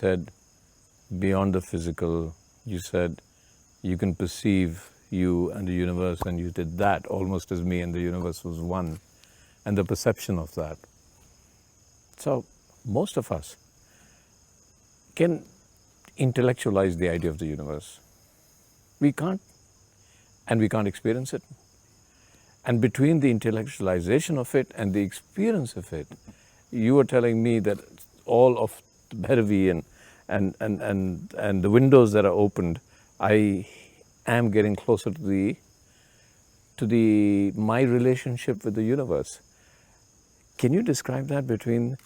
said beyond the physical, you said you can perceive you and the universe, and you did that almost as me and the universe was one, and the perception of that. So most of us can intellectualize the idea of the universe. We can't, and we can't experience it. And between the intellectualization of it and the experience of it, you were telling me that all of the Bhairavi and the windows that are opened, I am getting closer to my relationship with the universe. Can you describe that between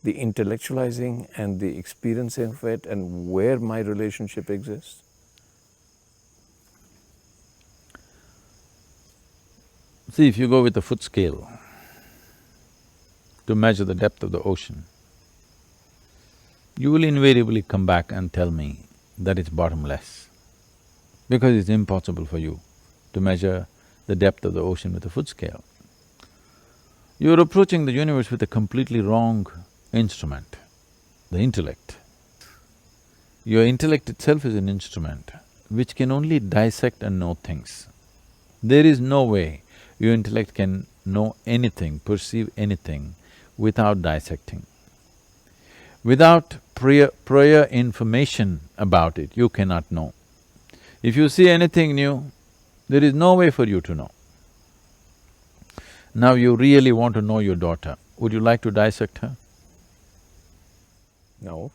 the intellectualizing and the experiencing of it, and where my relationship exists? See, if you go with a foot scale to measure the depth of the ocean, you will invariably come back and tell me that it's bottomless, because it's impossible for you to measure the depth of the ocean with a foot scale. You're approaching the universe with a completely wrong instrument, the intellect. Your intellect itself is an instrument which can only dissect and know things. There is no way your intellect can know anything, perceive anything without dissecting. Without prior information about it, you cannot know. If you see anything new, there is no way for you to know. Now you really want to know your daughter, would you like to dissect her? No.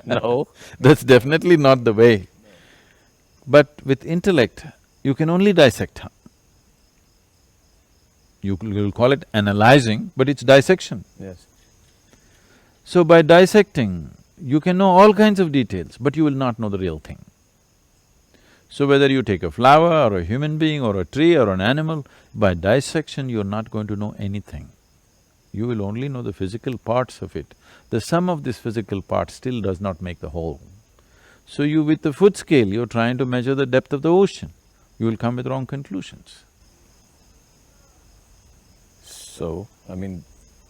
No. That's definitely not the way. But with intellect, you can only dissect her. You'll call it analyzing, but it's dissection. Yes. So by dissecting, you can know all kinds of details, but you will not know the real thing. So whether you take a flower or a human being or a tree or an animal, by dissection you're not going to know anything. You will only know the physical parts of it. The sum of this physical parts still does not make the whole. So you, with the foot scale, you're trying to measure the depth of the ocean. You will come with wrong conclusions. So, I mean,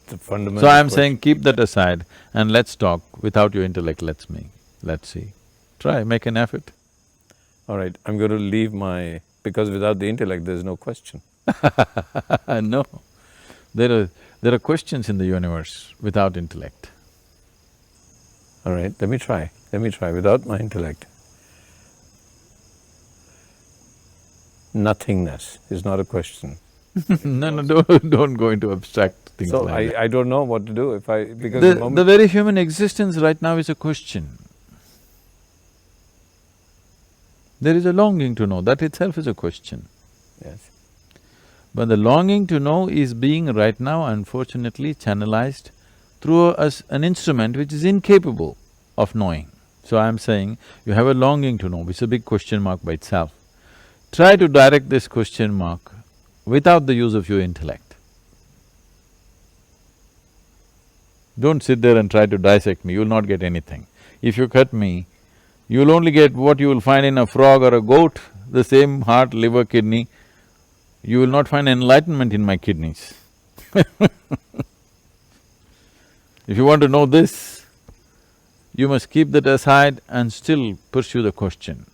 the fundamental… So I'm saying keep that aside and let's talk without your intellect, let's see. Try, make an effort. All right, I'm going to leave my… because without the intellect, there's no question. No, there are questions in the universe without intellect. All right, let me try, without my intellect. Nothingness is not a question. No, don't go into abstract things like that. I don't know what to do if because The very human existence right now is a question. There is a longing to know, that itself is a question. Yes. But the longing to know is being right now unfortunately channelized through an instrument which is incapable of knowing. So I'm saying, you have a longing to know, which is a big question mark by itself. Try to direct this question mark without the use of your intellect. Don't sit there and try to dissect me, you'll not get anything. If you cut me, you'll only get what you will find in a frog or a goat, the same heart, liver, kidney. You will not find enlightenment in my kidneys. If you want to know this, you must keep that aside and still pursue the question.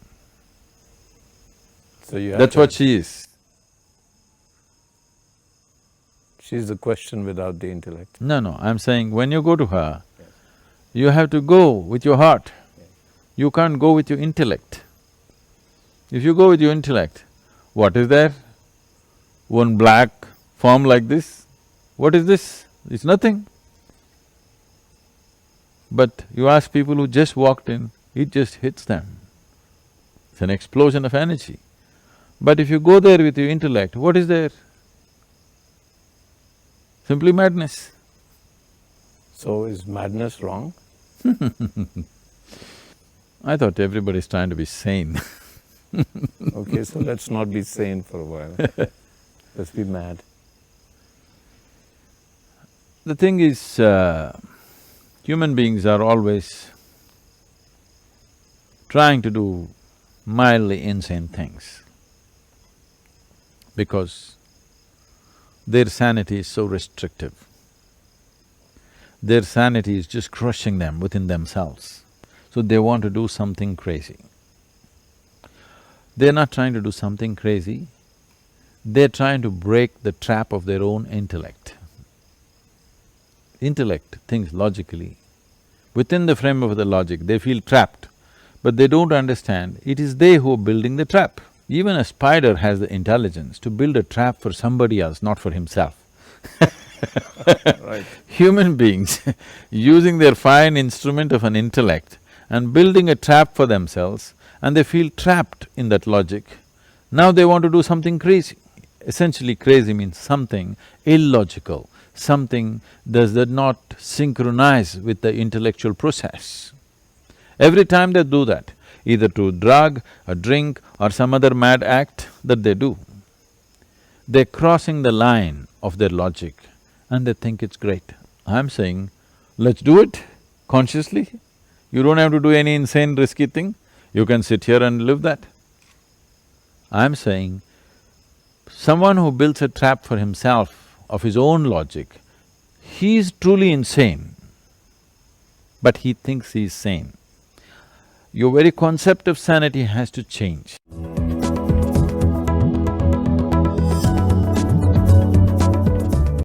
So you have That's what she is. She's the question without the intellect. No, I'm saying when you go to her, you have to go with your heart. You can't go with your intellect. If you go with your intellect, what is there? One black form like this? What is this? It's nothing. But you ask people who just walked in, it just hits them. It's an explosion of energy. But if you go there with your intellect, what is there? Simply madness. So is madness wrong? I thought everybody's trying to be sane. Okay, so let's not be sane for a while. Let's be mad. The thing is, human beings are always trying to do mildly insane things because their sanity is so restrictive. their sanity is just crushing them within themselves. So they want to do something crazy. They're not trying to do something crazy, they're trying to break the trap of their own intellect. Intellect thinks logically. Within the frame of the logic, they feel trapped, but they don't understand it is they who are building the trap. Even a spider has the intelligence to build a trap for somebody else, not for himself. Right. Human beings using their fine instrument of an intellect and building a trap for themselves, and they feel trapped in that logic. Now they want to do something crazy. Essentially crazy means something illogical, something does not synchronize with the intellectual process. Every time they do that, either through drug, a drink or some other mad act that they do, they're crossing the line of their logic and they think it's great. I'm saying, let's do it consciously. You don't have to do any insane risky thing, you can sit here and live that. I'm saying, someone who builds a trap for himself of his own logic, he is truly insane, but he thinks he is sane. Your very concept of sanity has to change.